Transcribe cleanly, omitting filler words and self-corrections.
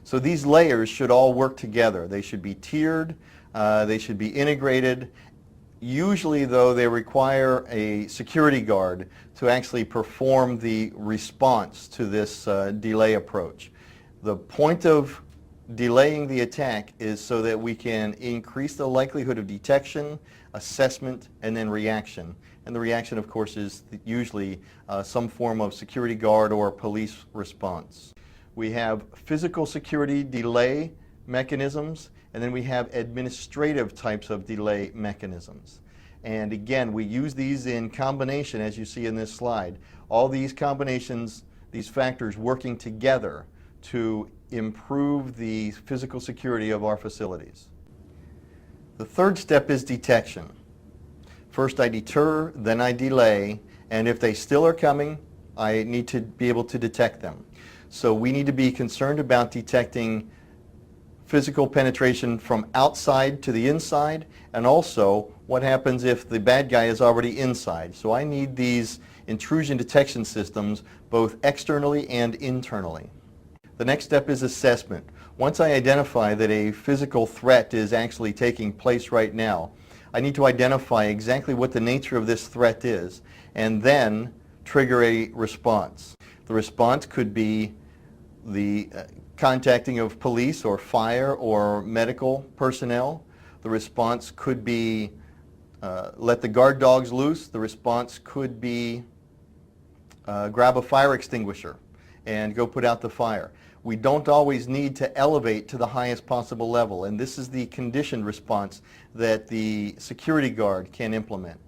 So these layers should all work together. They should be tiered, they should be integrated. Usually, though, they require a security guard to actually perform the response to this delay approach. The point of delaying the attack is so that we can increase the likelihood of detection, assessment, and then reaction. And the reaction, of course, is usually some form of security guard or police response. We have physical security delay mechanisms, and then we have administrative types of delay mechanisms. And again, we use these in combination, as you see in this slide. All these combinations, these factors working together to improve the physical security of our facilities. The third step is detection. First I deter, then I delay, and if they still are coming, I need to be able to detect them. So we need to be concerned about detecting physical penetration from outside to the inside, and also what happens if the bad guy is already inside. So I need these intrusion detection systems both externally and internally. The next step is assessment. Once I identify that a physical threat is actually taking place right now, I need to identify exactly what the nature of this threat is and then trigger a response. The response could be the contacting of police or fire or medical personnel. The response could be let the guard dogs loose. The response could be grab a fire extinguisher and go put out the fire. We don't always need to elevate to the highest possible level, and this is the conditioned response that the security guard can implement.